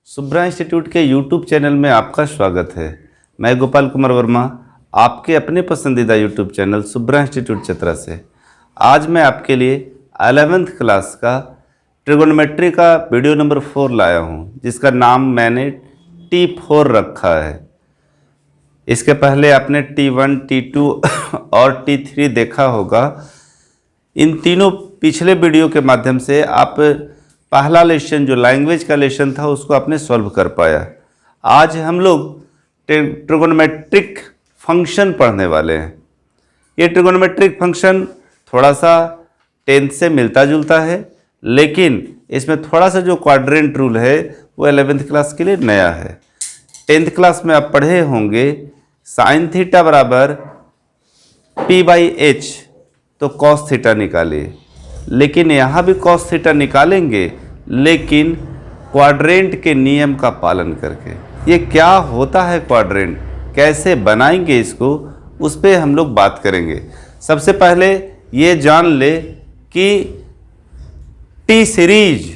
Shubhra institute के YouTube channel में आपका स्वागत है। मैं गोपाल कुमार वर्मा, आपके अपने पसंदीदा YouTube channel Shubhra institute Chatra से। आज मैं आपके लिए 11th क्लास का ट्रिगोनोमेट्री का वीडियो नंबर 4 लाया हूं, जिसका नाम मैंने T4 रखा है। इसके पहले आपने T1, T2 और T3 देखा होगा। इन तीनों पिछले वीडियो के माध्यम से आप पहला लेसन जो लैंग्वेज का लेसन था उसको आपने सॉल्व कर पाया। आज हम लोग ट्रिगोनोमेट्रिक फंक्शन पढ़ने वाले हैं। ये ट्रिगोनोमेट्रिक फंक्शन थोड़ा सा 10th से मिलता जुलता है, लेकिन इसमें थोड़ा सा जो क्वाड्रेंट रूल है वो 11th क्लास के लिए नया है। 10th क्लास में आप पढ़े होंगे साइन थीटा बराबर P/H, तो कॉस थीटा निकालिए। लेकिन यहाँ भी कॉस थीटा निकालेंगे, लेकिन क्वाड्रेंट के नियम का पालन करके। ये क्या होता है क्वाड्रेंट, कैसे बनाएंगे इसको, उस पर हम लोग बात करेंगे। सबसे पहले ये जान ले कि टी सीरीज,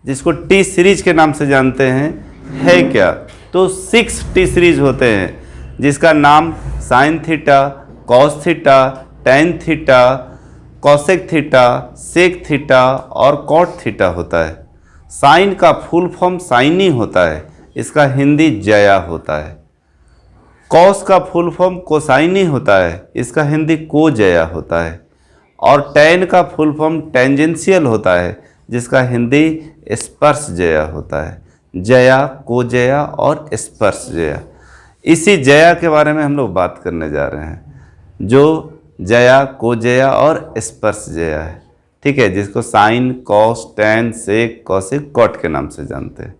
जिसको टी सीरीज के नाम से जानते हैं, है क्या। तो 6 टी सीरीज होते हैं, जिसका नाम sine theta, cos theta, tan theta, cosec theta, sec theta और कॉट थीटा होता है। साइन का फुल फॉर्म साइनी होता है, इसका हिंदी जया होता है। कॉस का फुल फॉर्म कोसाइनी होता है, इसका हिंदी को जया होता है। और टैन का फुल फॉर्म टेंजेंशियल होता है, जिसका हिंदी स्पर्श जया होता है। जया, को जया और स्पर्श जया। इसी जया के बारे में हम लोग बात करने जा रहे हैं, जो जया, को जया और स्पर्श जया है। ठीक है, जिसको साइन, कॉस, टैन, सेक, कॉसेक, कॉट के नाम से जानते हैं।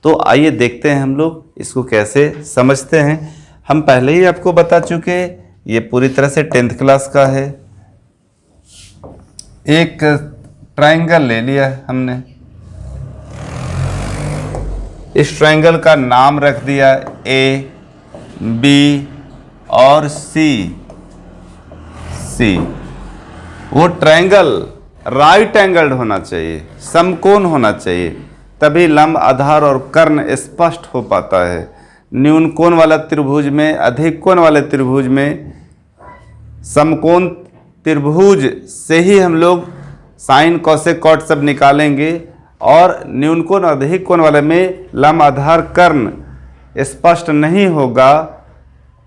तो आइए देखते हैं हम लोग इसको कैसे समझते हैं। हम पहले ही आपको बता चुके, ये पूरी तरह से 10th क्लास का है। एक ट्रायंगल ले लिया हमने, इस ट्रायंगल का नाम रख दिया A, B और C। वो ट्रायंगल राइट एंगल्ड होना चाहिए, समकोण होना चाहिए, तभी लंब, आधार और कर्ण स्पष्ट हो पाता है। न्यून कोण वाला त्रिभुज में, अधिक कोण वाले त्रिभुज में, समकोण त्रिभुज से ही हम लोग साइन, कॉसेक, कॉट सब निकालेंगे। और न्यून कोण, अधिक कोण वाले में लंब, आधार, कर्ण स्पष्ट नहीं होगा।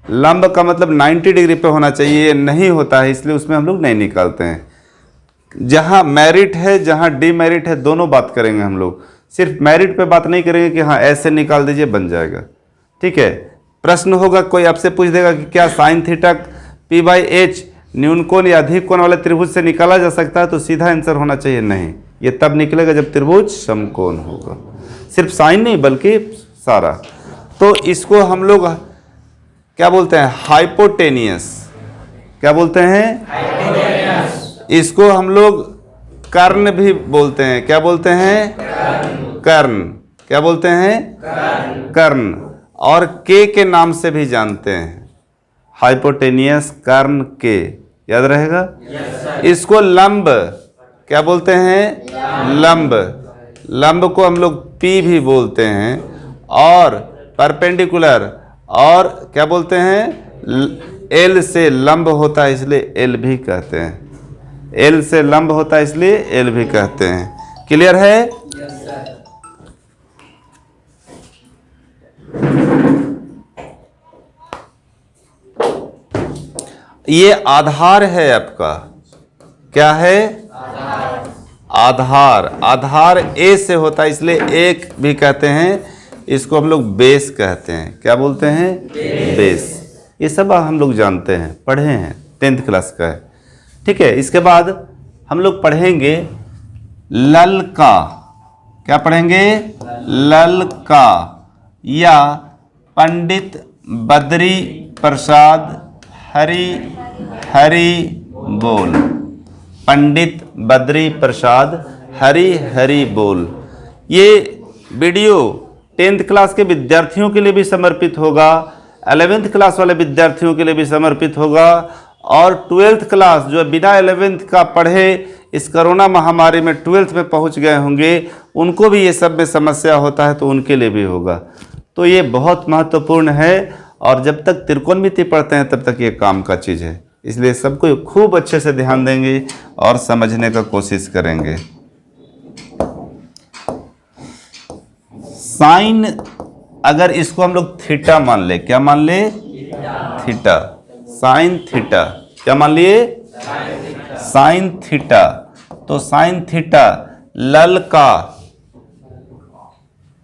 लंब का मतलब 90 डिग्री पे होना चाहिए, ये नहीं होता है, इसलिए उसमें हम लोग नहीं निकालते हैं। जहाँ मेरिट है, जहाँ डीमेरिट है, दोनों बात करेंगे हम लोग। सिर्फ मेरिट पे बात नहीं करेंगे कि हाँ ऐसे निकाल दीजिए बन जाएगा। ठीक है, प्रश्न होगा, कोई आपसे पूछ देगा कि क्या साइन थीटा P/H न्यून कोण या अधिक कोण वाले त्रिभुज से निकाला जा सकता है, तो सीधा आंसर होना चाहिए नहीं। ये तब निकलेगा जब त्रिभुज समकोण होगा। सिर्फ साइन नहीं बल्कि सारा। तो इसको हम लोग क्या बोलते हैं, हाइपोटेनियस। क्या बोलते हैं, हाइपोटेनियस। इसको हम लोग कर्ण भी बोलते हैं। क्या बोलते हैं, कर्ण। क्या बोलते हैं, कर्ण। और के नाम से भी जानते हैं, हाइपोटेनियस, कर्ण, के। याद रहेगा। इसको लंब क्या बोलते हैं, लंब। लंब को हम लोग पी भी बोलते हैं। और परपेंडिकुलर और क्या बोलते हैं, एल से लंब होता है, इसलिए एल भी कहते हैं। एल से लंब होता है, इसलिए एल भी कहते हैं। क्लियर है। ये आधार है आपका। क्या है, आधार। आधार ए से होता है, इसलिए एक भी कहते हैं। इसको हम लोग बेस कहते हैं। क्या बोलते हैं, बेस। ये सब हम लोग जानते हैं, पढ़े हैं, 10th क्लास का है। ठीक है, इसके बाद हम लोग पढ़ेंगे लल का। क्या पढ़ेंगे, लल का, या पंडित बद्री प्रसाद हरि हरि बोल। पंडित बद्री प्रसाद हरि हरि बोल। ये वीडियो 10th क्लास के विद्यार्थियों के लिए भी समर्पित होगा, 11th क्लास वाले विद्यार्थियों के लिए भी समर्पित होगा, और 12th क्लास जो बिना 11th का पढ़े इस कोरोना महामारी में 12th में पहुंच गए होंगे, उनको भी ये सब में समस्या होता है तो उनके लिए भी होगा। तो ये बहुत महत्वपूर्ण है और जब तक त्रिकोणमिति पढ़ते हैं तब तक ये काम का चीज़ है, इसलिए सबको खूब अच्छे से ध्यान देंगे और समझने का कोशिश करेंगे। साइन, अगर इसको हम लोग थीटा मान ले, क्या मान ले? थीटा, साइन थीटा, क्या मान लिए? Sign theta. तो साइन थीटा लल का,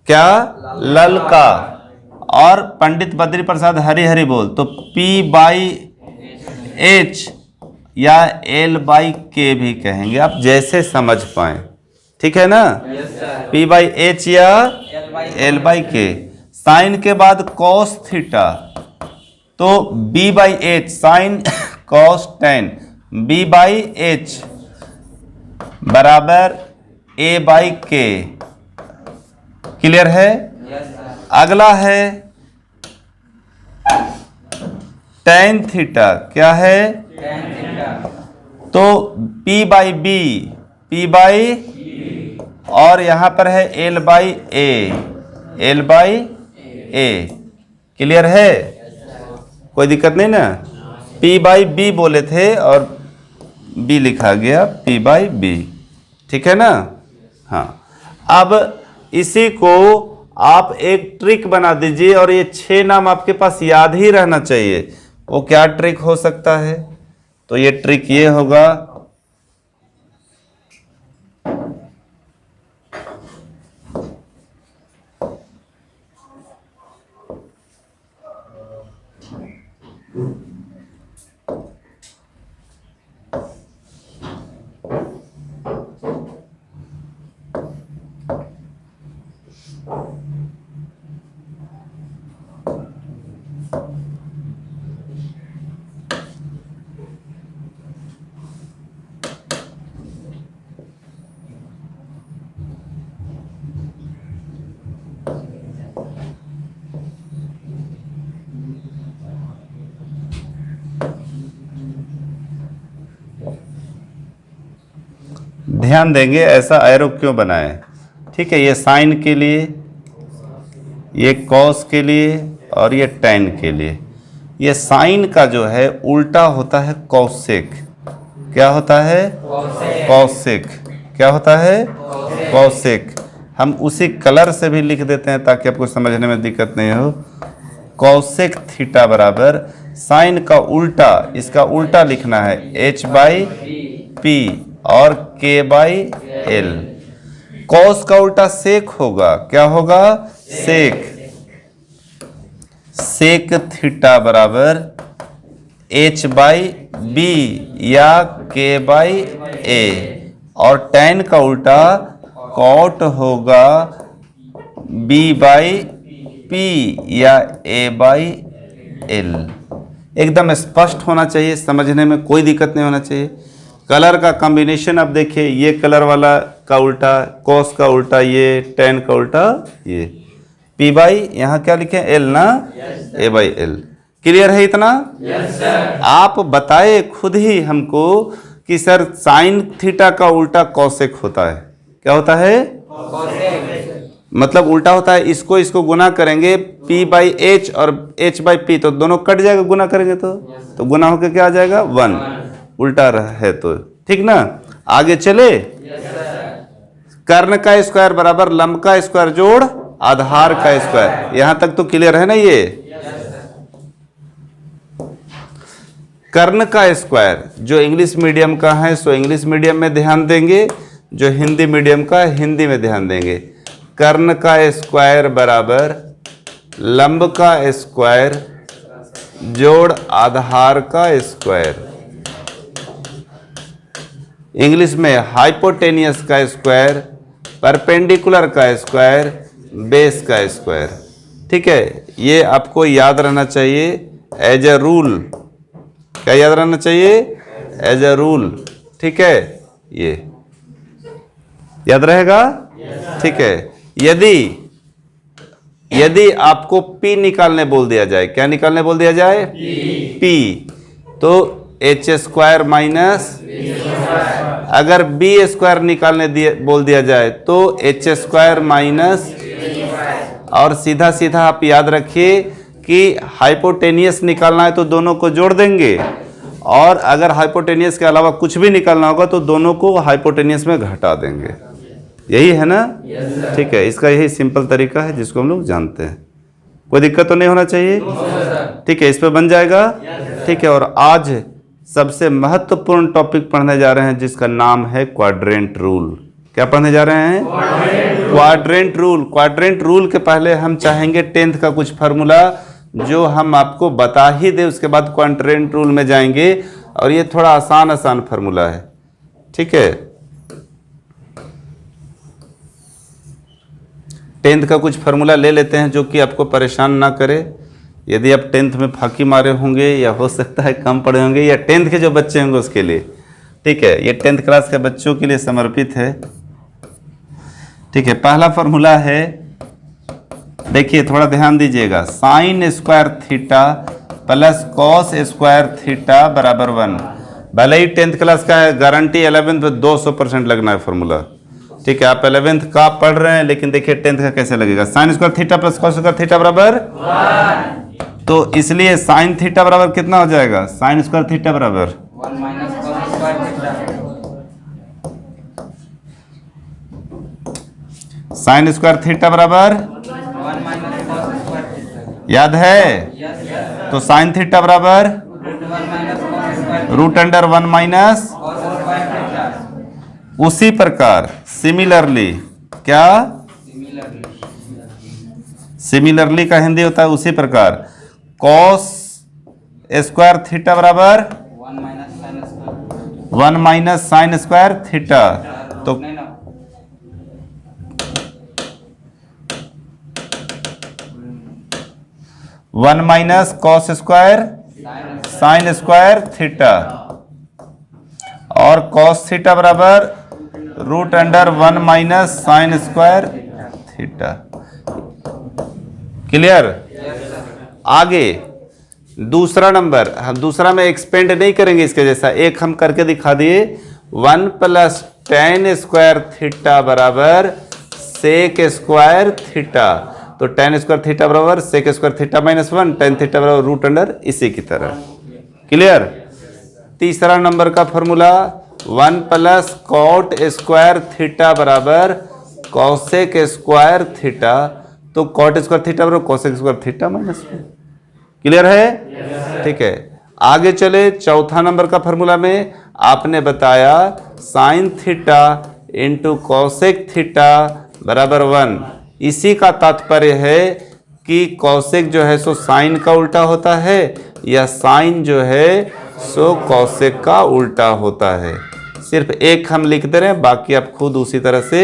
क्या? लल का। और पंडित बद्री प्रसाद हरि हरि बोल, तो P/H या L/K भी कहेंगे, आप जैसे समझ पाए, ठीक है ना? P/H या L/K। साइन के बाद कॉस थीटा, तो B/H, sine cos tan, B/H बराबर A/K। क्लियर है? अगला है टेन थीटा, क्या है? तो P/B, और यहां पर है L/A। क्लियर है? कोई दिक्कत नहीं ना? P/B बोले थे और B लिखा गया P/B, ठीक है ना? हाँ, अब इसी को आप एक ट्रिक बना दीजिए और ये 6 नाम आपके पास याद ही रहना चाहिए। वो क्या ट्रिक हो सकता है? तो ये ट्रिक ये होगा, ध्यान देंगे ऐसा एरो क्यों बनाए, ठीक है? ये साइन के लिए, ये कॉस के लिए और ये टेन के लिए। ये साइन का जो है उल्टा होता है कौशिक। क्या होता है? कौशिक। क्या होता है? कौशिक। हम उसी कलर से भी लिख देते हैं ताकि आपको समझने में दिक्कत नहीं हो। कौशिक थीटा बराबर साइन का उल्टा, इसका उल्टा लिखना है H/P और K/L। कॉस का उल्टा सेक होगा, क्या होगा? सेक। सेक थीटा बराबर H/B या K/A और टेन का उल्टा कॉट होगा B/P या A/L। एकदम स्पष्ट होना चाहिए, समझने में कोई दिक्कत नहीं होना चाहिए। कलर का कॉम्बिनेशन आप देखिए, ये कलर वाला का उल्टा, कॉस का उल्टा ये, टेन का उल्टा ये, P/ यहाँ क्या लिखे? L ना? A/L। क्लियर है इतना? आप बताए खुद ही हमको कि सर साइन थीटा का उल्टा कॉसेक होता है। क्या होता है? मतलब उल्टा होता है, इसको गुना करेंगे P/H और H/P, तो दोनों कट जाएगा गुना करेंगे तो गुना होकर क्या आ जाएगा? 1। उल्टा है तो, ठीक ना? आगे चले। कर्ण का स्क्वायर बराबर लंब का स्क्वायर जोड़ आधार का स्क्वायर। यहां तक तो क्लियर है ना? ये कर्ण का स्क्वायर जो इंग्लिश मीडियम का है सो इंग्लिश मीडियम में ध्यान देंगे, जो हिंदी मीडियम का है हिंदी में ध्यान देंगे। कर्ण का स्क्वायर बराबर लंब का स्क्वायर जोड़ आधार का स्क्वायर। इंग्लिश में हाइपोटेनियस का स्क्वायर, परपेंडिकुलर का स्क्वायर, बेस का स्क्वायर। ठीक है, ये आपको याद रहना चाहिए एज ए रूल। क्या याद रहना चाहिए? As a rule. ठीक है, ये याद रहेगा? ठीक है। यदि आपको P निकालने बोल दिया जाए, क्या निकालने बोल दिया जाए? P, तो H² माइनस अगर बी स्क्वायर निकालने बोल दिया जाए तो एच स्क्वायर माइनस, और सीधा सीधा आप याद रखिए कि हाइपोटेनियस निकालना है तो दोनों को जोड़ देंगे, और अगर हाइपोटेनियस के अलावा कुछ भी निकालना होगा तो दोनों को हाइपोटेनियस में घटा देंगे। यही है ना? ठीक है, इसका यही सिंपल तरीका है जिसको हम लोग जानते हैं। कोई दिक्कत तो नहीं होना चाहिए। ठीक है, इस पे बन जाएगा। ठीक है, और आज सबसे महत्वपूर्ण टॉपिक पढ़ने जा रहे हैं जिसका नाम है क्वाड्रेंट रूल। क्या पढ़ने जा रहे हैं? Quadrant rule. क्वाड्रेंट रूल के पहले हम चाहेंगे 10th का कुछ फार्मूला जो हम आपको बता ही दे, उसके बाद क्वाड्रेंट रूल में जाएंगे, और ये थोड़ा आसान फार्मूला है। ठीक है, 10th का कुछ फार्मूला ले लेते हैं जो कि आपको परेशान ना करे। यदि आप 10th में फाकी मारे होंगे या हो सकता है कम पढ़े होंगे, या 10th के जो बच्चे होंगे उसके लिए। ठीक है, ये 10th क्लास के बच्चों के लिए समर्पित है। ठीक है, पहला फार्मूला है, देखिए थोड़ा ध्यान दीजिएगा, sign square theta plus cos square theta बराबर 1। भले ही 10th क्लास का है, गारंटी 11th में 200% लगना है फार्मूला। ठीक है, आप 11th का पढ़ रहे हैं, लेकिन देखिए 10th का कैसे लगेगा। Sign square theta plus cos square theta बराबर 1, तो इसलिए साइन थीटा बराबर कितना हो जाएगा? साइन स्क्वायर थीटा बराबर 1 minus cos square theta. Sign square theta बराबर 1 माइनस कॉस स्क्वायर थीटा। याद है? यस। तो साइन थीटा बराबर root 1 minus cos square root under 1 minus. Cos square theta. उसी प्रकार सिमिलरली, क्या सिमिलरली का हिंदी होता है उसी प्रकार, कॉस स्क्वायर थीटा बराबर 1 minus sine square. 1 minus sine square theta. तो नहीं ना, 1 minus cos square sine square theta, और कॉस थीटा बराबर root under 1 minus sine square theta. Clear? आगे दूसरा नंबर, हम दूसरा में एक्सपेंड नहीं करेंगे इसके जैसा, एक हम करके दिखा दिए। 1 प्लस टेन स्क्वायर थीटा बराबर सेक स्क्वायर थीटा। तो टेन स्क्वायर थीटा बराबर sec square theta minus 1, tan theta बराबर रूट अंडर इसी की तरह। क्लियर? तीसरा नंबर का formula 1 plus cot square theta बराबर कॉसेक स्क्वायर थीटा। तो कॉट स्क्वायर थीटा बराबर cosec square theta minus 1। Clear है? ठीक है, आगे चले। चौथा नंबर का फॉर्मूला में आपने बताया sine theta into cosec theta बराबर 1। इसी का तात्पर्य है कि कॉसेक जो है सो साइन का उल्टा होता है, या साइन जो है सो कॉसेक का उल्टा होता है। सिर्फ एक हम लिख दे रहे हैं, बाकी आप खुद उसी तरह से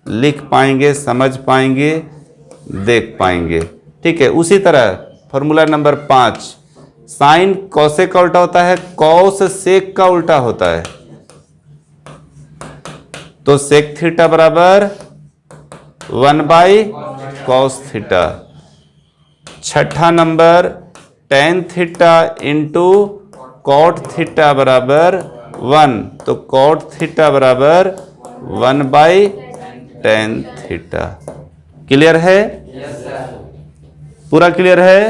लिख पाएंगे, समझ पाएंगे, देख पाएंगे। ठीक है, उसी तरह फॉर्मूला नंबर 5, साइन कॉसेक का उल्टा होता है, कॉस सेक का उल्टा होता है। तो सेक थीटा बराबर 1 बाई कॉस थीटा। छठा number tan theta into cot theta बराबर 1। तो कॉट थीटा बराबर 1 बाई टेन थीटा। क्लियर है? पूरा क्लियर है?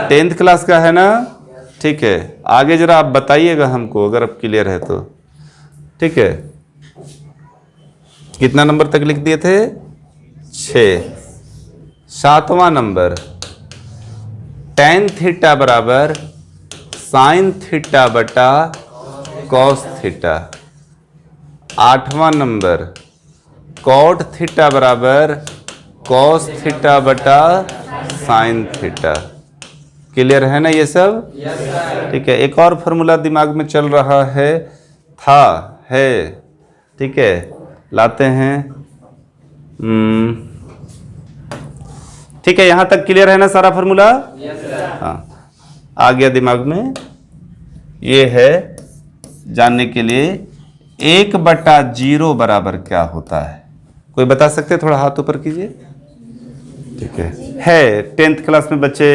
10th क्लास का है ना? ठीक है, आगे जरा आप बताइएगा हमको अगर आप क्लियर है तो। ठीक है, कितना नंबर तक लिख दिए थे? 6। सातवां नंबर टेन थीटा बराबर साइन थीटा बटा कॉस थीटा। आठवां नंबर कॉट थीटा बराबर कॉस थीटा बटा साइन थीटा। क्लियर है ना ये सब? ठीक है, एक और फॉर्मूला दिमाग में चल रहा है, है। ठीक है, लाते हैं। ठीक है, यहां तक क्लियर है ना सारा फॉर्मूला? हाँ, आ गया दिमाग में। ये है जानने के लिए 1/0 बराबर क्या होता है। कोई बता सकते? थोड़ा हाथ ऊपर कीजिए। ठीक है 10th क्लास में बच्चे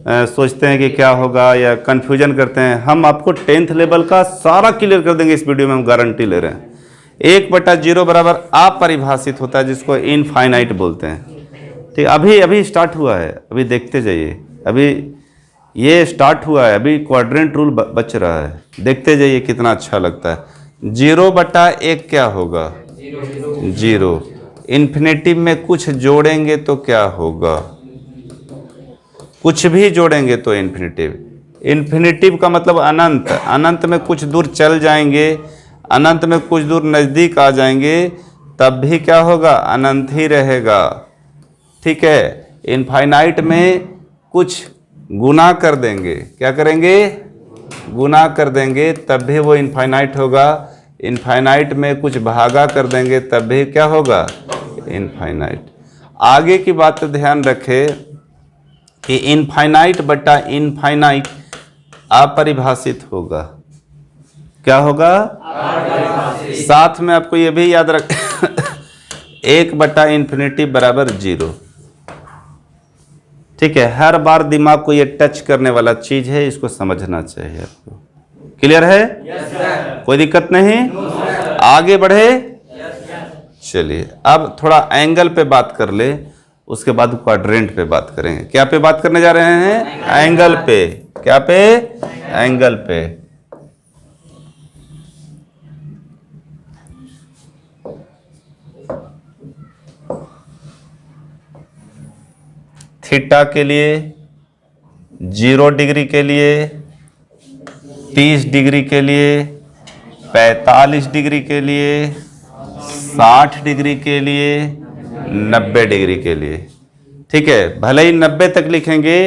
सोचते हैं कि क्या होगा या कन्फ्यूजन करते हैं, हम आपको 10th लेवल का सारा क्लियर कर देंगे इस वीडियो में, हम गारंटी ले रहे हैं। 1/0 बराबर अपरिभाषित होता है, जिसको इनफाइनाइट बोलते हैं। ठीक, अभी स्टार्ट हुआ है, अभी देखते जाइए, अभी ये स्टार्ट हुआ है, अभी क्वाड्रेंट रूल बच रहा है, देखते जाइए कितना अच्छा लगता है। 0/1 क्या होगा? 0। इन्फिनेटिव में कुछ जोड़ेंगे तो क्या होगा? कुछ भी जोड़ेंगे तो इन्फिनेटिव। इन्फिनेटिव का मतलब अनंत, अनंत में कुछ दूर चल जाएंगे, अनंत में कुछ दूर नज़दीक आ जाएंगे, तब भी क्या होगा? अनंत ही रहेगा। ठीक है, इनफाइनाइट में कुछ गुना कर देंगे, क्या करेंगे? गुना कर देंगे, तब भी वो इनफाइनाइट होगा। इनफाइनाइट में कुछ भागा कर देंगे, तब भी क्या होगा? इनफाइनाइट। आगे की बात ध्यान रखें कि इनफाइनाइट बटा इनफाइनाइट अपरिभाषित होगा। क्या होगा? साथ में आपको ये भी याद रख 1/∞ बराबर 0। ठीक है, हर बार दिमाग को ये टच करने वाला चीज है, इसको समझना चाहिए आपको। क्लियर है? कोई दिक्कत नहीं? आगे बढ़े? चलिए, अब थोड़ा एंगल पे बात कर ले, उसके बाद क्वाड्रेंट पे बात करेंगे। क्या पे बात करने जा रहे हैं? एंगल पे। क्या पे? एंगल पे। थीटा के लिए 0 डिग्री के लिए, 30 डिग्री के लिए, 45 डिग्री के लिए, 60 डिग्री के लिए, 90 डिग्री के लिए। ठीक है, भले ही 90 तक लिखेंगे,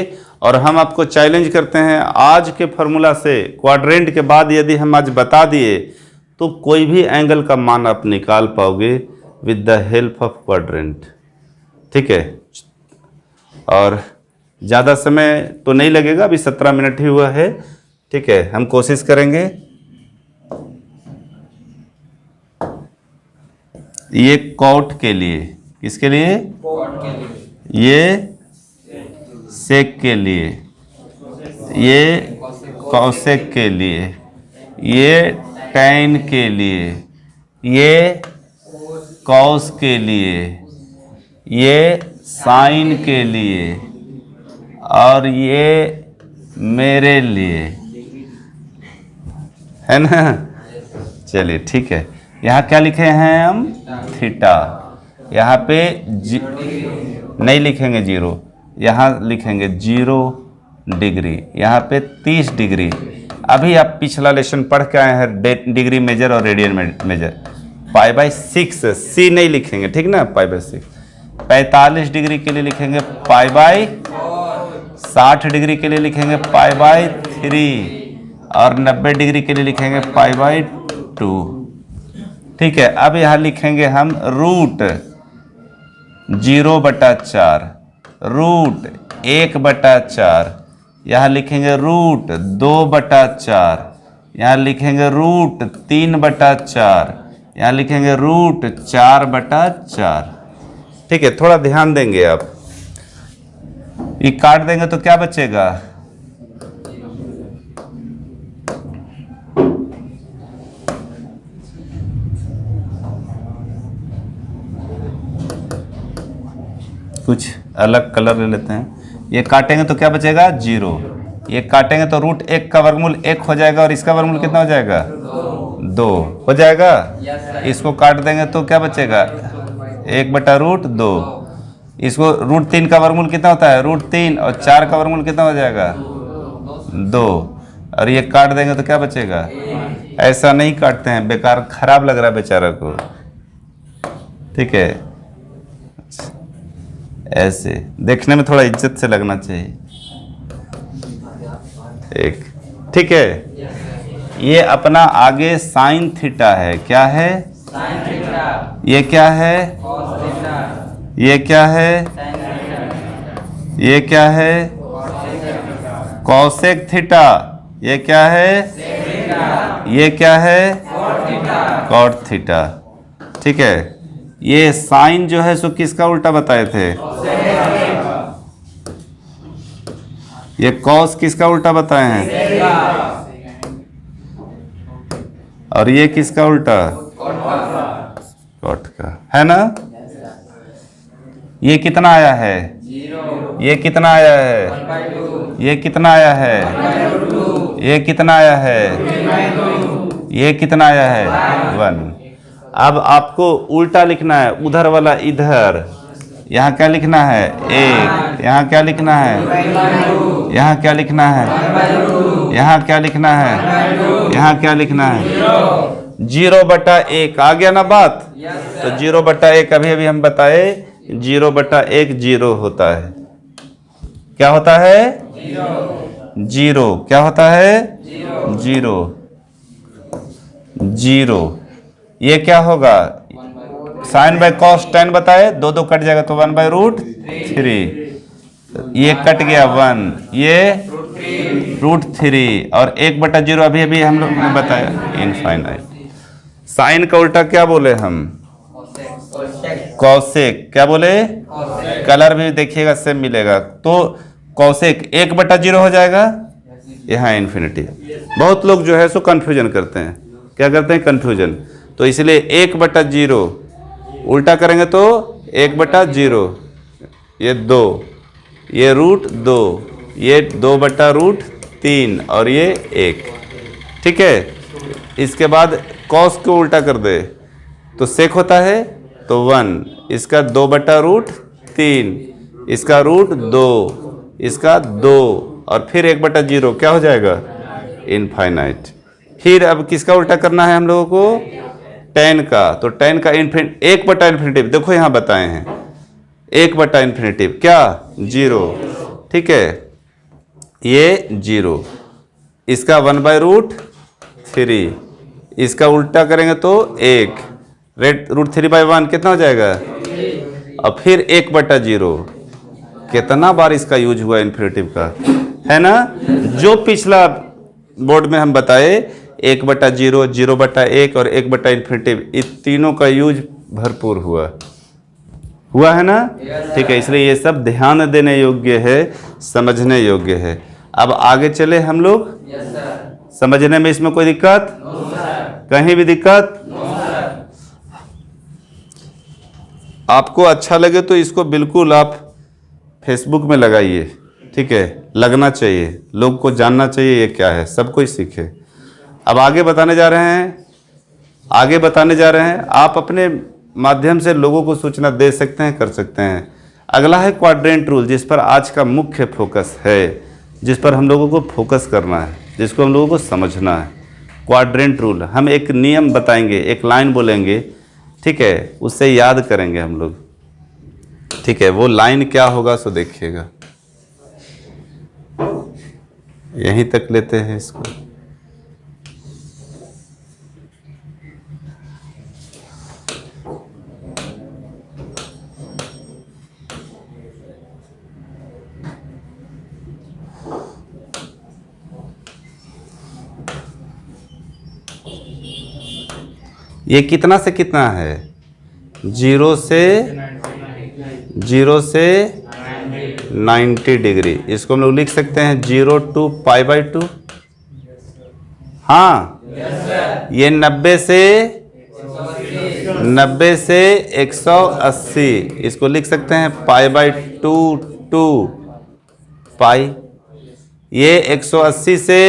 और हम आपको चैलेंज करते हैं, आज के फॉर्मूला से क्वाड्रेंट के बाद यदि हम आज बता दिए तो कोई भी एंगल का मान आप निकाल पाओगे with the help of quadrant. ठीक है, और ज़्यादा समय तो नहीं लगेगा, अभी 17 मिनट ही हुआ है। ठीक है, हम कोशिश करेंगे। ये कॉट के लिए, किसके लिए? ये सेक के लिए, ये कॉसेक के लिए, ये टैन के लिए, ये कॉस के लिए, ये साइन के लिए, और ये मेरे लिए, है ना? चलिए ठीक है, यहाँ क्या लिखे हैं हम? थीटा। यहाँ पे नहीं लिखेंगे 0, यहाँ लिखेंगे 0 डिग्री, यहाँ पे 30 डिग्री। अभी आप पिछला लेसन पढ़ के आए हैं, डिग्री मेजर और रेडियन मेजर। π/6 सी नहीं लिखेंगे, ठीक ना? π/6। 45 डिग्री के लिए लिखेंगे π/, 60 डिग्री के लिए लिखेंगे π/3, और 90 डिग्री के लिए लिखेंगे π/2। ठीक है, अब यहाँ लिखेंगे हम रूट 0/4, रूट 1/4, यहाँ लिखेंगे रूट 2/4, यहाँ लिखेंगे रूट 3/4, यहाँ लिखेंगे रूट 4/4। ठीक है, थोड़ा ध्यान देंगे आप, ये काट देंगे तो क्या बचेगा? कुछ अलग कलर ले लेते हैं। ये काटेंगे तो क्या बचेगा? 0। ये काटेंगे तो रूट 1 का वर्गमूल 1 हो जाएगा, और इसका वर्गमूल कितना हो जाएगा? 2 हो जाएगा। इसको काट देंगे तो क्या बचेगा? 1/√2। इसको रूट 3 का वर्गमूल कितना होता है? √3, और 4 का वर्गमूल कितना हो जाएगा? 2। और ये काट देंगे तो क्या बचेगा? ऐसा नहीं काटते हैं, बेकार, खराब लग रहा है बेचारा को। ठीक है, ऐसे देखने में थोड़ा इज्जत से लगना चाहिए। एक, ठीक है, ये अपना आगे साइन थीटा है। क्या है? Sine theta. ये क्या है? Cos theta. ये क्या है? ये क्या है? Cosec theta. ये क्या है? ये क्या है? Cot theta. ठीक है, ये साइन जो है सो किसका उल्टा बताए थे? ये कॉस किसका उल्टा बताए हैं? और ये किसका उल्टा? कॉट का, है ना? ये कितना आया है? ये कितना आया है? ये कितना आया है? ये कितना आया है? ये कितना आया है? 1। अब आपको उल्टा लिखना है, उधर वाला इधर। यहाँ क्या लिखना है? 1। यहाँ क्या लिखना है? यहाँ क्या लिखना है? यहाँ क्या लिखना है? यहाँ क्या लिखना है? 0/1 आ गया ना बात? तो 0/1 अभी अभी हम बताए 0/1 0 होता है। क्या होता है? 0। क्या होता है? 0। 0। ये क्या होगा? साइन बाय कॉस tan बताए, 2 कट जाएगा तो 1/√3। ये कट गया 1, ये √3 और 1/0 अभी अभी हम लोग ने बताया इनफाइनाइट। साइन का उल्टा क्या बोले हम? कॉसेक। क्या बोले? कलर भी देखिएगा सेम मिलेगा। तो कॉसेक 1/0 हो जाएगा, यहाँ इन्फिनिटी। बहुत लोग जो है सो कंफ्यूजन करते हैं। क्या करते हैं? कंफ्यूजन। तो इसलिए 1/0 उल्टा करेंगे तो 1/0, ये 2, ये √2, ये 2/√3 और ये 1। ठीक है। इसके बाद कॉस को उल्टा कर दे तो सेक होता है तो 1, इसका 2/√3, इसका √2, इसका 2 और फिर 1/0 क्या हो जाएगा? इनफाइनाइट। फिर अब किसका उल्टा करना है हम लोगों को? tan का। तो tan का 1/∞, देखो यहाँ बताए हैं 1/∞ क्या? 0। ठीक है, ये 0, इसका 1/√3, इसका उल्टा करेंगे तो 1, √3/1 कितना हो जाएगा? और फिर 1/0। कितना बार इसका यूज हुआ इन्फिनेटिव का, है ना? जो पिछला बोर्ड में हम बताए 1/0, 0/1 और 1/∞, इस तीनों का यूज भरपूर हुआ है ना? ठीक है, इसलिए ये सब ध्यान देने योग्य है, समझने योग्य है। अब आगे चले हम लोग। समझने में इसमें कोई दिक्कत? कहीं भी दिक्कत? आपको अच्छा लगे तो इसको बिल्कुल आप फेसबुक में लगाइए। ठीक है, लगना चाहिए, लोग को जानना चाहिए ये क्या है, सब कोई सीखे। अब आगे बताने जा रहे हैं, आप अपने माध्यम से लोगों को सूचना दे सकते हैं, कर सकते हैं। अगला है क्वाड्रेंट रूल, जिस पर आज का मुख्य फोकस है, जिस पर हम लोगों को फोकस करना है, जिसको हम लोगों को समझना है। क्वाड्रेंट रूल, हम एक नियम बताएंगे, एक लाइन बोलेंगे, ठीक है, उससे याद करेंगे हम लोग। ठीक है, वो लाइन क्या होगा सो देखिएगा। यहीं तक लेते हैं इसको। ये कितना से कितना है? 0 से 90 डिग्री। इसको हम लोग लिख सकते हैं 0 to π/2। हाँ, ये 90 से 180, इसको लिख सकते हैं π/2 to π। ये 180 से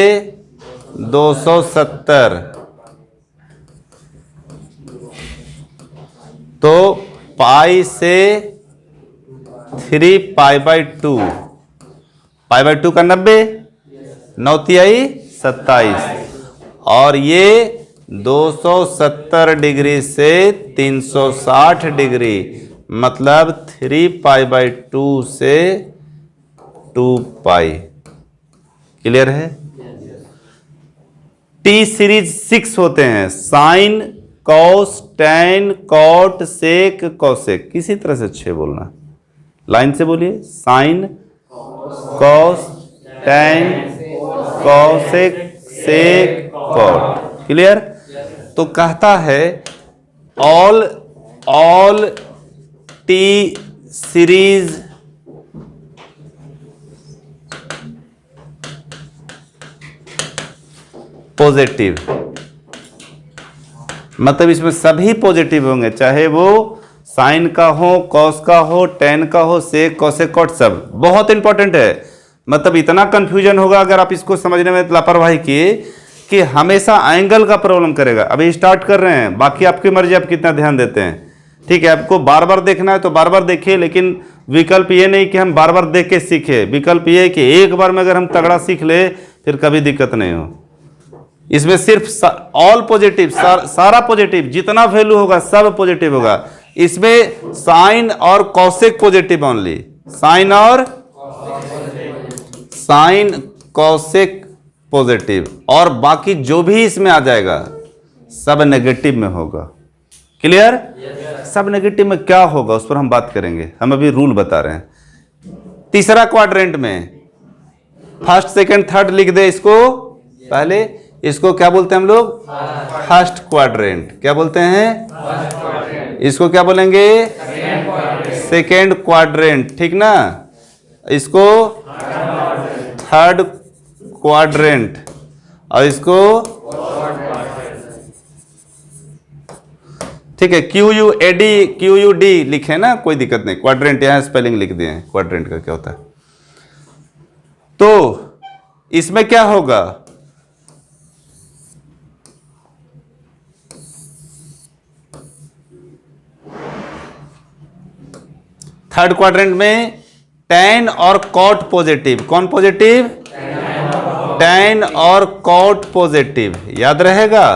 270, तो पाई से 3π/2, π/2 का 90, 9 तिहाई 27, और ये 270 डिग्री से 360 डिग्री, मतलब 3π/2 से 2π। क्लियर है? टी सीरीज 6 होते हैं, साइन, कॉस, टैन, कॉट, सेक, कॉसेक। किसी तरह से 6 बोलना, लाइन से बोलिए। साइन, कॉस, टैन, कॉसेक, सेक, कॉट। क्लियर? तो कहता है ऑल टी सीरीज पॉजिटिव, मतलब इसमें सभी पॉजिटिव होंगे, चाहे वो साइन का हो, कॉस का हो, टेन का हो, सेक, कोसेक, कॉट, सब बहुत इंपॉर्टेंट है। मतलब इतना कंफ्यूजन होगा अगर आप इसको समझने में लापरवाही किए कि हमेशा एंगल का प्रॉब्लम करेगा। अभी स्टार्ट कर रहे हैं, बाकी आपकी मर्जी, आप कितना ध्यान देते हैं। ठीक है, आपको बार बार देखना है तो बार बार देखिए, लेकिन विकल्प ये नहीं कि हम बार बार देख के सीखे, विकल्प ये है कि एक बार में अगर हम तगड़ा सीख ले फिर कभी दिक्कत नहीं हो। इसमें सिर्फ ऑल पॉजिटिव, सारा पॉजिटिव, जितना वैल्यू होगा सब पॉजिटिव होगा। इसमें साइन और cosec positive only, sign cosec positive, और बाकी जो भी इसमें आ जाएगा सब नेगेटिव में होगा। क्लियर? सब नेगेटिव में क्या होगा उस पर हम बात करेंगे, हम अभी रूल बता रहे हैं। तीसरा क्वाड्रेंट में फर्स्ट, सेकंड, थर्ड लिख दे इसको पहले। इसको क्या बोलते हैं हम लोग? First quadrant. क्या बोलते हैं? इसको क्या बोलेंगे? सेकंड क्वाड्रेंट, ठीक ना? इसको थर्ड क्वाड्रेंट, और इसको ठीक है QUAD लिखे ना, कोई दिक्कत नहीं, क्वाड्रेंट यहां स्पेलिंग लिख दिए हैं, क्वाड्रेंट का क्या होता है। तो इसमें क्या होगा? थर्ड क्वाड्रेंट में टेन और कॉट पॉजिटिव। कौन पॉजिटिव? टेन और कॉट पॉजिटिव, याद रहेगा?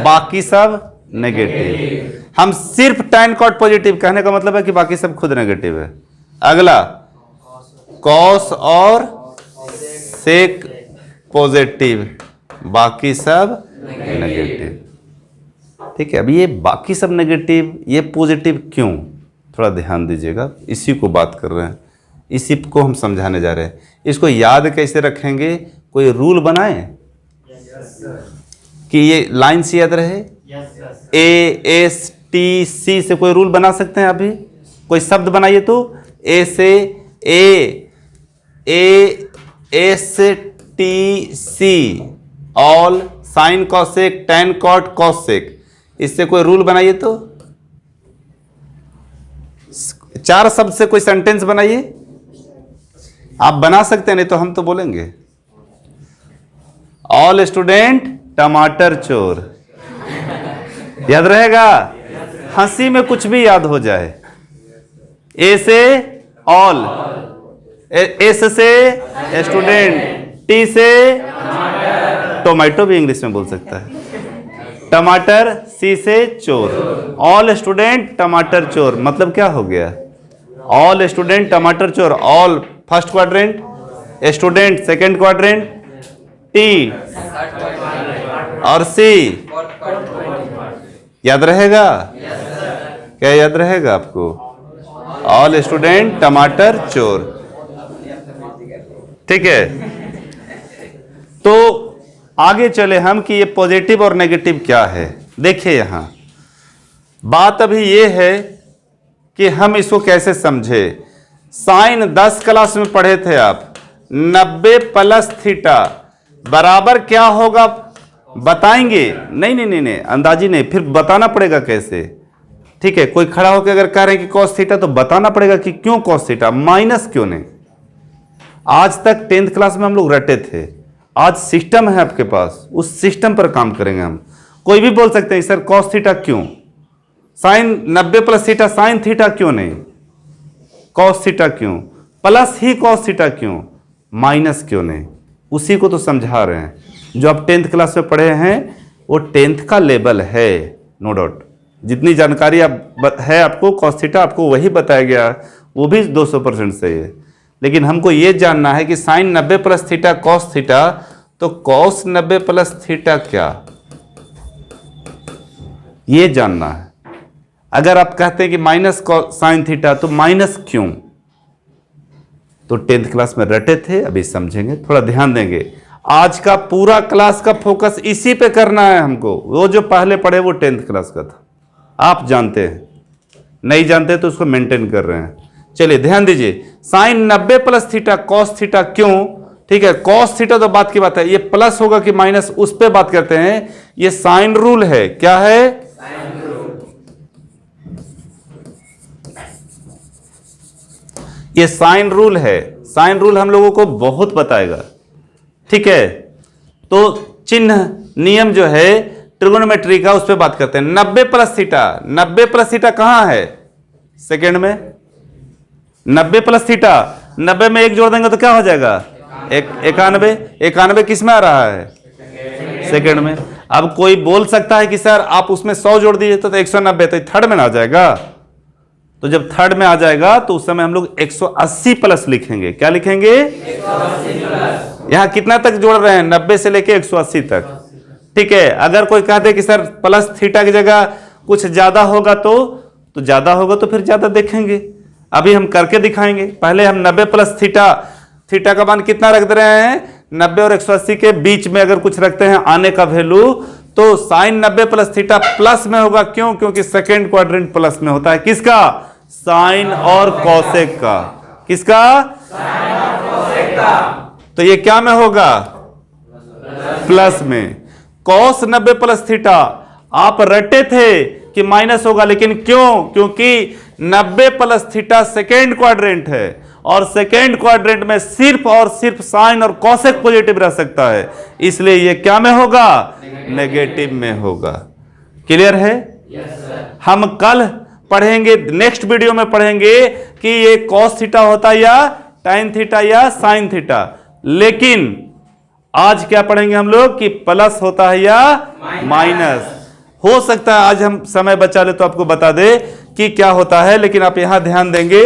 बाकी सब नेगेटिव। हम सिर्फ टेन कॉट पॉजिटिव, कहने का मतलब है कि बाकी सब खुद नेगेटिव है। अगला कॉस और सेक पॉजिटिव, बाकी सब नेगेटिव। ठीक है, अभी ये बाकी सब नेगेटिव, ये पॉजिटिव क्यों? थोड़ा ध्यान दीजिएगा, इसी को बात कर रहे हैं, इसी को हम समझाने जा रहे हैं। इसको याद कैसे रखेंगे? कोई रूल बनाए कि ये लाइन से याद रहे? ASTC से कोई रूल बना सकते हैं? अभी कोई शब्द बनाइए तो A से ASTC, all, sine, cosec, tan, cot, cosec, इससे कोई रूल बनाइए तो। चार शब्द से कोई सेंटेंस बनाइए। आप बना सकते हैं, नहीं तो हम तो बोलेंगे। ऑल स्टूडेंट टमाटर चोर, याद रहेगा? हंसी में कुछ भी याद हो जाए। ए से ऑल, एस से स्टूडेंट, टी से टोमेटो भी इंग्लिश में बोल सकता है, टमाटर, सी से चोर। ऑल स्टूडेंट टमाटर चोर, मतलब क्या हो गया? ऑल स्टूडेंट टमाटर चोर। All first quadrant, student second quadrant, T और सी। याद रहेगा? क्या याद रहेगा आपको? ऑल स्टूडेंट टमाटर चोर। ठीक है, तो आगे चले हम कि ये पॉजिटिव और नेगेटिव क्या है। देखिए यहां बात अभी ये है कि हम इसको कैसे समझे। साइन 10 क्लास में पढ़े थे आप, 90 प्लस थीटा बराबर क्या होगा बताएंगे? नहीं, अंदाजी नहीं, फिर बताना पड़ेगा कैसे। ठीक है, कोई खड़ा होकर अगर कह रहे हैं कि कॉस थीटा, तो बताना पड़ेगा कि क्यों कॉस थीटा, माइनस क्यों नहीं। आज तक 10th क्लास में हम लोग रटे थे, आज सिस्टम है आपके पास, उस सिस्टम पर काम करेंगे हम। कोई भी बोल सकते हैं सर कॉस थीटा क्यों, sine 90 plus theta, sine theta क्यों नहीं, कॉस थीटा क्यों, प्लस ही कॉस थीटा क्यों, माइनस क्यों नहीं। उसी को तो समझा रहे हैं। जो आप 10th क्लास में पढ़े हैं वो 10th का लेवल है, नो डाउट। जितनी जानकारी है आपको कॉस थीटा, आपको वही बताया गया, वो भी 200% सही है। लेकिन हमको ये जानना है कि sine 90 plus theta cos theta, तो कॉस 90 प्लस थीटा क्या, ये जानना है। अगर आप कहते हैं कि माइनस साइन थीटा, तो माइनस क्यों? तो 10th क्लास में रटे थे, अभी समझेंगे, थोड़ा ध्यान देंगे। आज का पूरा क्लास का फोकस इसी पे करना है हमको। वो जो पहले पढ़े वो 10th क्लास का था, आप जानते हैं, नहीं जानते तो उसको मेंटेन कर रहे हैं। चलिए ध्यान दीजिए, sine 90 plus theta cos theta क्यों, ठीक है, कॉस थीटा तो बात की बात है, ये प्लस होगा कि माइनस उस पे बात करते हैं। ये साइन रूल है, क्या है? ये साइन रूल है। साइन रूल हम लोगों को बहुत बताएगा, ठीक है। तो चिन्ह नियम जो है ट्रिगोनोमेट्री का, उस पर बात करते हैं। 90 प्लस थीटा, 90 प्लस थीटा कहां है? सेकेंड में। 90 प्लस थीटा, 90 में एक जोड़ देंगे तो क्या हो जाएगा? 91। 91 किस में आ रहा है? सेकेंड में। अब कोई बोल सकता है कि सर आप उसमें 100 जोड़ दीजिए तो 190, तो थर्ड में ना आ जाएगा। तो जब थर्ड में आ जाएगा तो उस समय हम लोग 180 प्लस लिखेंगे। क्या लिखेंगे? 180 प्लस। यहां कितना तक जोड़ रहे हैं? 90 से लेके 180 तक, ठीक है। अगर कोई कहते कि सर प्लस थीटा की जगह कुछ ज्यादा होगा तो ज्यादा होगा तो फिर ज्यादा देखेंगे। अभी हम करके दिखाएंगे। पहले हम 90 प्लस थीटा, थीटा का मान कितना रख दे रहे हैं? 90 और 180 के बीच में अगर कुछ रखते हैं आने का वैल्यू, तो साइन 90 प्लस थीटा प्लस में होगा। क्यों? क्योंकि सेकेंड क्वाड्रेंट प्लस में होता है। किसका? साइन और कॉसेक का। किसका? साइन और कॉसेक का। तो ये क्या में होगा? प्लस में। कॉस 90 प्लस थीटा आप रटे थे कि माइनस होगा, लेकिन क्यों? क्योंकि 90 प्लस थीटा सेकेंड क्वाड्रेंट है और सेकेंड क्वाड्रेंट में सिर्फ और सिर्फ साइन और कॉसेक पॉजिटिव रह सकता है, इसलिए ये क्या में होगा? नेगेटिव में होगा। क्लियर है? हम कल पढ़ेंगे, नेक्स्ट वीडियो में पढ़ेंगे कि ये कॉस थीटा होता है या टाइन थीटा या साइन थीटा, लेकिन आज क्या पढ़ेंगे हम लोग कि प्लस होता है या माइनस। हो सकता है आज हम समय बचा ले तो आपको बता दे कि क्या होता है, लेकिन आप यहां ध्यान देंगे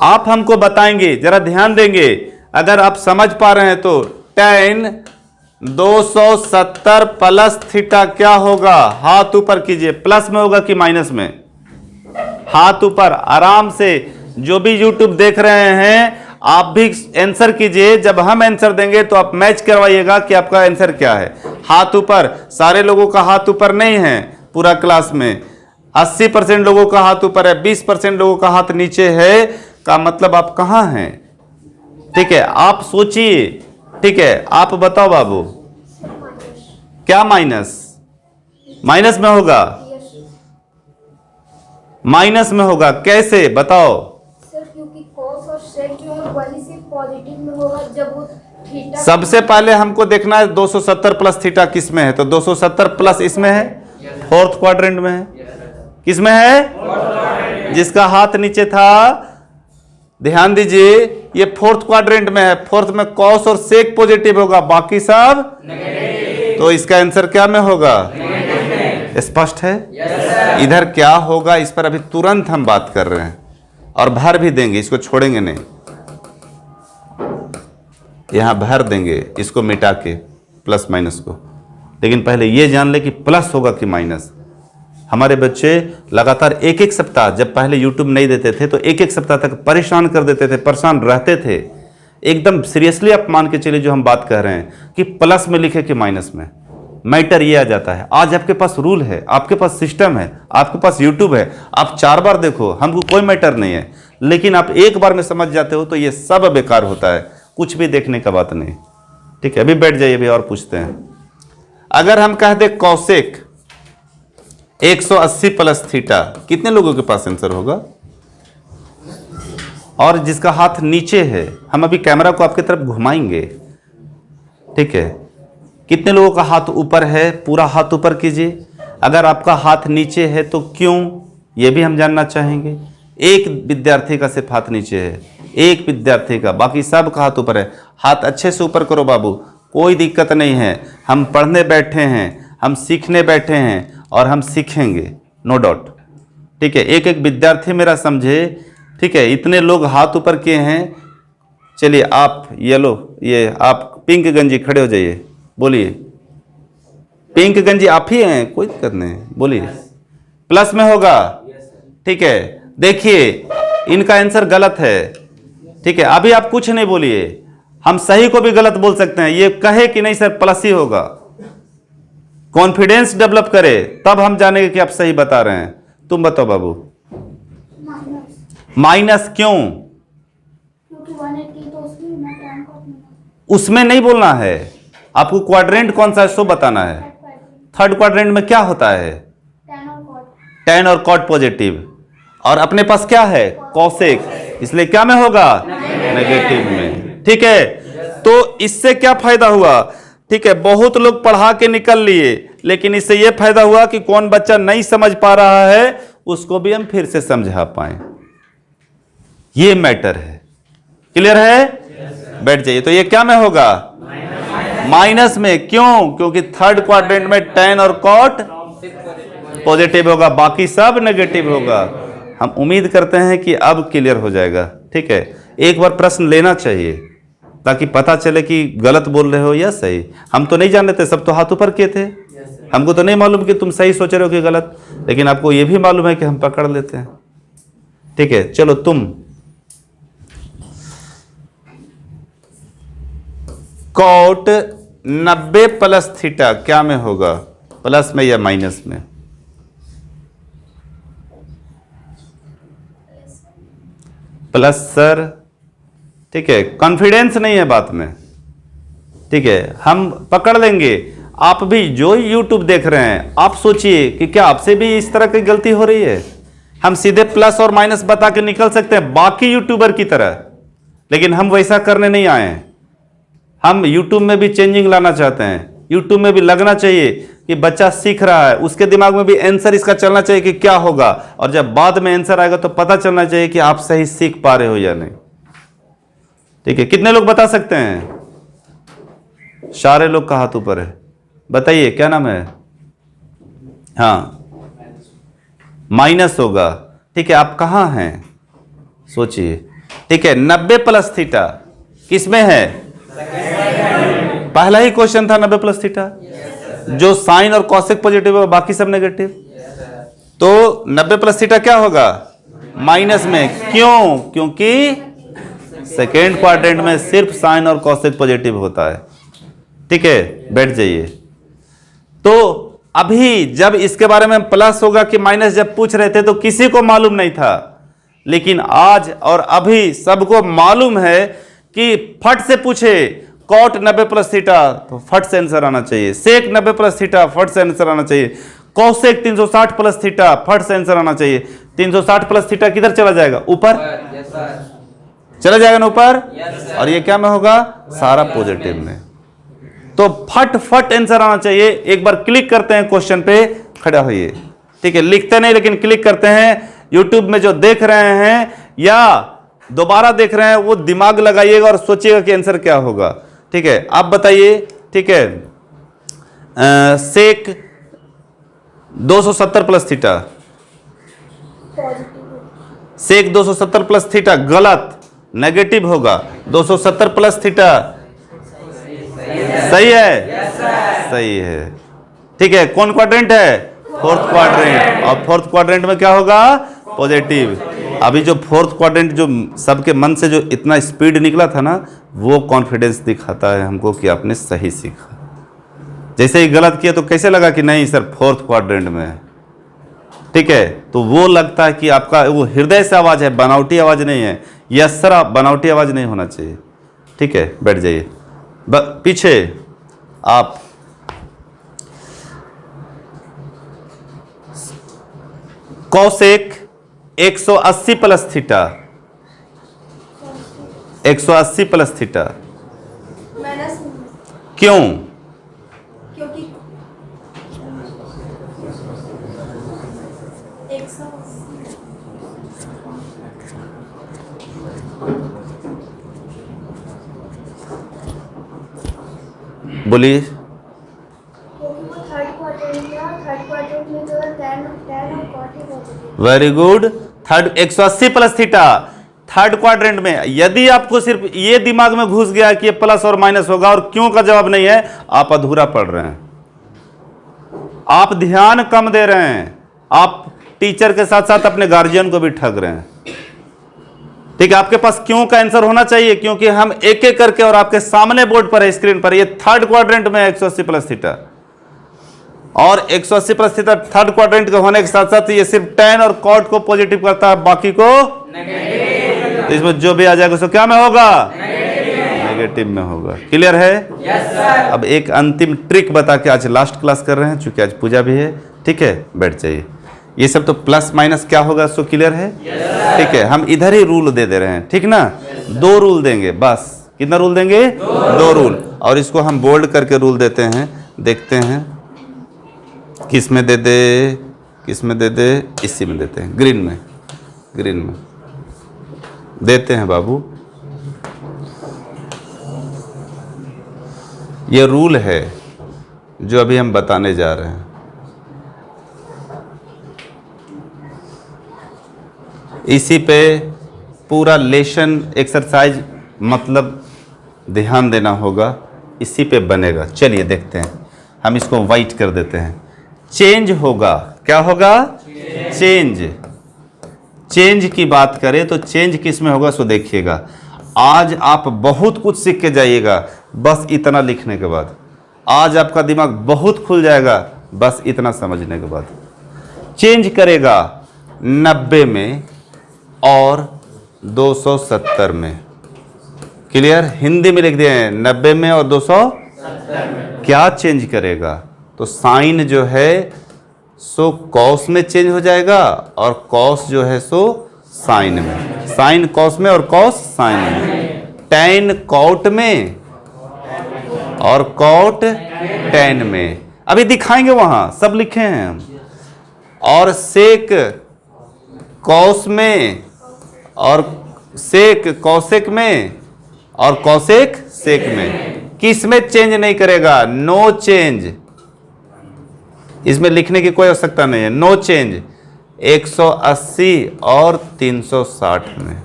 आप हमको बताएंगे, जरा ध्यान देंगे। अगर आप समझ पा रहे हैं तो tan 270 प्लस थीटा क्या होगा? हाथ ऊपर कीजिए। प्लस में होगा कि माइनस में? हाथ ऊपर। आराम से जो भी YouTube देख रहे हैं आप भी आंसर कीजिए। जब हम आंसर देंगे तो आप मैच करवाइएगा कि आपका आंसर क्या है। हाथ ऊपर। सारे लोगों का हाथ ऊपर नहीं है पूरा क्लास में। 80% लोगों का हाथ ऊपर है, 20% लोगों का हाथ नीचे है। का मतलब आप कहां हैं? ठीक है, आप सोचिए। ठीक है, आप बताओ बाबू, क्या माइनस? माइनस में होगा? माइनस में होगा कैसे बताओ? सर क्योंकि कॉस और सेक जो है वाली से पॉजिटिव में होगा जब वो थीटा। सबसे पहले हमको देखना है 270 प्लस थीटा किस में है, तो 270 प्लस इसमें है, फोर्थ क्वाड्रेंट में है। किस में है? जिसका हाथ नीचे था, ध्यान दीजिए, ये फोर्थ क्वाड्रेंट में है। फोर्थ में कॉस और सेक पॉजिटिव होगा, बाकी सब नेगेटिव। तो इसका आंसर क्या में होगा? स्पष्ट है? इधर क्या होगा इस पर अभी तुरंत हम बात कर रहे हैं और भर भी देंगे, इसको छोड़ेंगे नहीं। यहां भर देंगे इसको मिटा के प्लस माइनस को, लेकिन पहले ये जान ले कि प्लस होगा कि माइनस। हमारे बच्चे लगातार एक एक सप्ताह, जब पहले यूट्यूब नहीं देते थे तो एक एक सप्ताह तक परेशान कर देते थे, परेशान रहते थे। एकदम सीरियसली आप मान के चलिए जो हम बात कह रहे हैं कि प्लस में लिखे कि माइनस में, मैटर ये आ जाता है। आज आपके पास रूल है, आपके पास सिस्टम है, आपके पास यूट्यूब है, आप 4 बार देखो, हमको कोई मैटर नहीं है। लेकिन आप एक बार में समझ जाते हो तो ये सब बेकार होता है, कुछ भी देखने का बात नहीं। ठीक है, अभी बैठ जाइए, अभी और पूछते हैं। अगर हम कह दे कॉसेक 180 प्लस थीटा, कितने लोगों के पास आंसर होगा? और जिसका हाथ नीचे है, हम अभी कैमरा को आपकी तरफ घुमाएंगे। ठीक है, कितने लोगों का हाथ ऊपर है? पूरा हाथ ऊपर कीजिए। अगर आपका हाथ नीचे है तो क्यों, यह भी हम जानना चाहेंगे। एक विद्यार्थी का सिर्फ हाथ नीचे है, एक विद्यार्थी का, बाकी सब का हाथ ऊपर है। हाथ अच्छे से ऊपर करो बाबू, कोई दिक्कत नहीं है। हम पढ़ने बैठे हैं, हम सीखने बैठे हैं और हम सीखेंगे, नो डाउट। ठीक है, एक एक विद्यार्थी मेरा समझे। ठीक है, इतने लोग हाथ ऊपर किए हैं। चलिए आप ये आप पिंक गंजी खड़े हो जाइए, बोलिए। पिंक गंजी आप ही हैं, कोई दिक्कत नहीं, बोलिए। प्लस में होगा? ठीक है, देखिए इनका आंसर गलत है। ठीक है, अभी आप कुछ नहीं बोलिए, हम सही को भी गलत बोल सकते हैं। ये कहे कि नहीं सर प्लस ही होगा, कॉन्फिडेंस डेवलप करे, तब हम जानेंगे कि आप सही बता रहे हैं। तुम बताओ बाबू। माइनस। माइनस क्यों? क्योंकि 180 तो उसमें उसमें नहीं बोलना है, आपको क्वाड्रेंट कौन सा है सो बताना है। थर्ड क्वाड्रेंट में क्या होता है? टेन और कॉट पॉजिटिव, और अपने पास क्या है? कॉसेक, इसलिए क्या में होगा? नेगेटिव में। ठीक है, तो इससे क्या फायदा हुआ? ठीक है, बहुत लोग पढ़ा के निकल लिए, लेकिन इससे यह फायदा हुआ कि कौन बच्चा नहीं समझ पा रहा है उसको भी हम फिर से समझा पाए, ये मैटर है। क्लियर है? बैठ जाइए। तो ये क्या में होगा? माइनस में। क्यों? क्योंकि थर्ड क्वाड्रेंट में टेन और कॉट पॉजिटिव होगा, बाकी सब नेगेटिव होगा। हम उम्मीद करते हैं कि अब क्लियर हो जाएगा। ठीक है, एक बार प्रश्न लेना चाहिए ताकि पता चले कि गलत बोल रहे हो या सही। हम तो नहीं जान रहे थे, सब तो हाथ ऊपर किए थे, हमको तो नहीं मालूम कि तुम सही सोच रहे हो कि गलत, लेकिन आपको यह भी मालूम है कि हम पकड़ लेते हैं। ठीक है, चलो तुम कॉट 90 प्लस थीटा क्या में होगा? प्लस में या माइनस में? Plus sir. ठीक है, कॉन्फिडेंस नहीं है बात में। ठीक है, हम पकड़ लेंगे। आप भी जो यूट्यूब देख रहे हैं, आप सोचिए कि क्या आपसे भी इस तरह की गलती हो रही है? हम सीधे प्लस और माइनस बता के निकल सकते हैं बाकी यूट्यूबर की तरह, लेकिन हम वैसा करने नहीं आए हैं। हम यूट्यूब में भी चेंजिंग लाना चाहते हैं। यूट्यूब में भी लगना चाहिए कि बच्चा सीख रहा है, उसके दिमाग में भी आंसर इसका चलना चाहिए कि क्या होगा, और जब बाद में आंसर आएगा तो पता चलना चाहिए कि आप सही सीख पा रहे हो या नहीं। ठीक है, कितने लोग बता सकते हैं? सारे लोग का हाथ ऊपर है। बताइए क्या नाम है? हाँ, माइनस होगा। ठीक है, आप कहाँ हैं? सोचिए। ठीक है, 90 प्लस थीटा किसमें है? पहला ही क्वेश्चन था 90 प्लस थीटा, जो साइन और कॉसेक पॉजिटिव है, बाकी सब नेगेटिव। तो 90 प्लस थीटा क्या होगा? माइनस में। क्यों? क्योंकि सेकेंड क्वाड्रेंट में सिर्फ साइन और कॉसेक पॉजिटिव होता है। ठीक है, बैठ जाइए। तो अभी जब इसके बारे में प्लस होगा कि माइनस जब पूछ रहे थे तो किसी को मालूम नहीं था, लेकिन आज और अभी सबको मालूम है कि फट से पूछे कॉट 90 प्लस थीटा तो फट से आंसर आना चाहिए, सेक 90 प्लस थीटा फट से आंसर आना चाहिए, कॉसेक 360 प्लस थीटा फट से आंसर आना चाहिए। 360 प्लस थीटा किधर चला जाएगा? ऊपर चला जाएगा ना ऊपर, और ये क्या में होगा? सारा पॉजिटिव में। तो फट फट आंसर आना चाहिए। एक बार क्लिक करते हैं क्वेश्चन पे, खड़ा होइए। ठीक है, लिखते नहीं लेकिन क्लिक करते हैं। यूट्यूब में जो देख रहे हैं या दोबारा देख रहे हैं वो दिमाग लगाइएगा और सोचिएगा कि आंसर क्या होगा। ठीक है, आप बताइए। ठीक है, सेक 270 प्लस थीटा, सेक 270 प्लस थीटा गलत, नेगेटिव होगा। 270 प्लस थीटा सही है? सही है। ठीक है, कौन क्वाड्रेंट है? फोर्थ क्वाड्रेंट, और फोर्थ क्वाड्रेंट में क्या होगा? पॉजिटिव। अभी जो फोर्थ क्वाड्रेंट जो सबके मन से जो इतना स्पीड निकला था ना, वो कॉन्फिडेंस दिखाता है हमको कि आपने सही सीखा। जैसे ही गलत किया तो कैसे लगा कि नहीं सर फोर्थ क्वाड्रेंट में है। ठीक है, तो वो लगता है कि आपका वो हृदय से आवाज है, बनावटी आवाज नहीं है। यस सर, बनावटी आवाज नहीं होना चाहिए। ठीक है, बैठ जाइए। पीछे आप cosec 180 plus theta, 180 plus theta क्यों? क्योंकि बोलिए। Very good. Third 180 plus theta third quadrant में। यदि आपको सिर्फ ये दिमाग में घुस गया कि ये प्लस और माइनस होगा और क्यों का जवाब नहीं है, आप अधूरा पढ़ रहे हैं, आप ध्यान कम दे रहे हैं, आप टीचर के साथ साथ अपने गार्जियन को भी ठग रहे हैं। ठीक है, आपके पास क्यों का आंसर होना चाहिए, क्योंकि हम एक एक करके और आपके सामने बोर्ड पर है, स्क्रीन पर, ये थर्ड क्वाड्रेंट में 180 प्लस थीटा, और 180 प्लस थीटा थर्ड क्वाड्रेंट के होने के साथ साथ ये सिर्फ tan और cot को पॉजिटिव करता है, बाकी को नेगेटिव। तो इसमें जो भी आ जाएगा उसको क्या में होगा? नेगेटिव। नेगेटिव में होगा। क्लियर है? Yes sir. अब एक अंतिम ट्रिक बता के आज लास्ट क्लास कर रहे हैं, चूंकि आज पूजा भी है। ठीक है, बैठ जाइए। ये सब तो प्लस माइनस क्या होगा सो क्लियर है? ठीक है, हम इधर ही रूल दे रहे हैं, ठीक ना? 2 रूल देंगे बस। कितना रूल देंगे? 2 रूल। और इसको हम बोल्ड करके रूल देते हैं, देखते हैं किस में दे दे, किस में दे दे, इसी में देते हैं, ग्रीन में, ग्रीन में देते हैं बाबू। ये रूल है जो अभी हम बताने जा रहे हैं। इसी पे पूरा लेसन एक्सरसाइज मतलब ध्यान देना होगा, इसी पे बनेगा। चलिए देखते हैं, हम इसको वाइट कर देते हैं। चेंज होगा, क्या होगा? चेंज। चेंज की बात करें तो चेंज किस में होगा सो देखिएगा। आज आप बहुत कुछ सीख के जाइएगा बस इतना लिखने के बाद। आज आपका दिमाग बहुत खुल जाएगा बस इतना समझने के बाद। चेंज करेगा 90 में और 270 में। क्लियर? हिंदी में लिख दिए हैं 90 में और 270 में। क्या चेंज करेगा? तो साइन जो है सो कॉस में चेंज हो जाएगा और कॉस जो है सो साइन में। साइन कॉस में और कॉस साइन में। टैन कॉट में और कॉट टैन में। अभी दिखाएंगे, वहां सब लिखे हैं हम। और सेक कॉस में और सेक कॉसेक में और कॉसेक सेक में। किस में चेंज नहीं करेगा? No change. इसमें लिखने की कोई आवश्यकता नहीं है, नो चेंज। 180 और 360 में,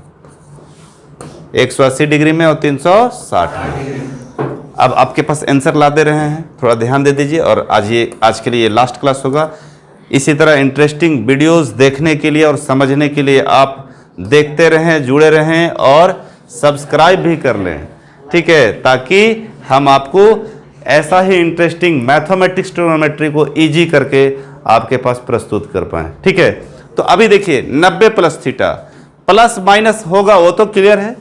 180 डिग्री में और 360 में। अब आपके पास आंसर ला दे रहे हैं, थोड़ा ध्यान दे दीजिए। और आज के लिए ये लास्ट क्लास होगा। इसी तरह इंटरेस्टिंग वीडियोस देखने के लिए और समझने के लिए आप देखते रहें, जुड़े रहें और सब्सक्राइब भी कर लें, ठीक है? ताकि हम आपको ऐसा ही इंटरेस्टिंग मैथमेटिक्स ट्रिग्नोमेट्री को इजी करके आपके पास प्रस्तुत कर पाएं, ठीक है? तो अभी देखिए 90 प्लस थीटा प्लस माइनस होगा, वो तो क्लियर है।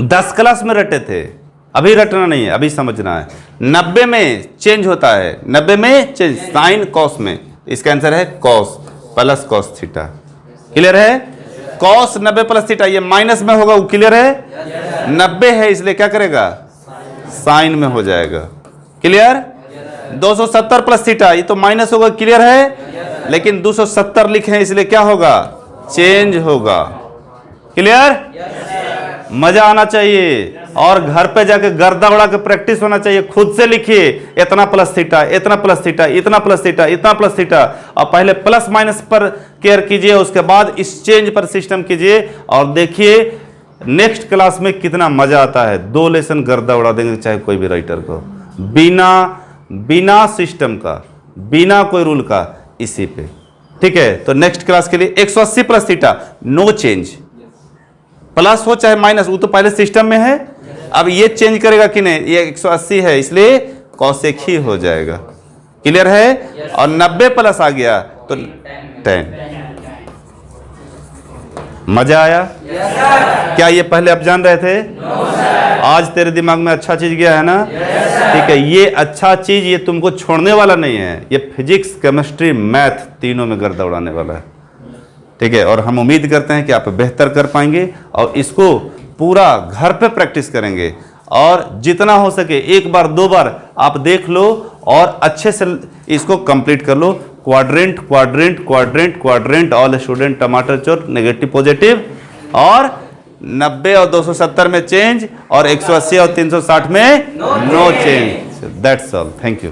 10 क्लास में रटे थे, अभी रटना नहीं है, अभी समझना है। 90 में चेंज होता है, 90 में चेंज साइन कॉस में। इसका आंसर है cos plus cos theta. Clear है? कॉस 90 प्लस थीटा, ये माइनस में होगा, वो क्लियर है? 90 है इसलिए क्या करेगा? साइन में हो जाएगा। क्लियर? 270 प्लस थीटा, ये तो माइनस होगा, क्लियर है? लेकिन 270 लिखे हैं इसलिए क्या होगा? चेंज होगा। क्लियर? मजा आना चाहिए और घर पे जाके गर्दा उड़ा के प्रैक्टिस होना चाहिए। खुद से लिखिए इतना प्लस थीटा, इतना प्लस थीटा, इतना प्लस थीटा, इतना प्लस थीटा। और पहले प्लस माइनस पर केयर कीजिए, उसके बाद इस चेंज पर सिस्टम कीजिए और देखिए नेक्स्ट क्लास में कितना मजा आता है। 2 लेसन गर्दा उड़ा देंगे चाहे कोई भी राइटर को, बिना सिस्टम का, बिना कोई रूल का, इसी पे। ठीक है? तो नेक्स्ट क्लास के लिए 180 plus theta no change, plus हो चाहे माइनस, वो तो पहले सिस्टम में है। अब ये चेंज करेगा कि नहीं? ये 180 है इसलिए कॉसेक ही हो जाएगा। क्लियर है? और 90 प्लस आ गया तो 10। मजा आया? क्या ये पहले आप जान रहे थे? आज तेरे दिमाग में अच्छा चीज गया है ना? ठीक है, ये अच्छा चीज ये तुमको छोड़ने वाला नहीं है। ये फिजिक्स, केमिस्ट्री, मैथ तीनों में गर्दा उड़ाने वाला है। ठीक है? और हम उम्मीद करते हैं कि आप बेहतर कर पाएंगे और इसको पूरा घर पे प्रैक्टिस करेंगे। और जितना हो सके 1 बार 2 बार आप देख लो और अच्छे से इसको कंप्लीट कर लो। Quadrant quadrant quadrant quadrant, all student टमाटर चोर, नेगेटिव पॉजिटिव, और 90 और 270 में चेंज और 180 और 360 में no change. That's all. Thank you.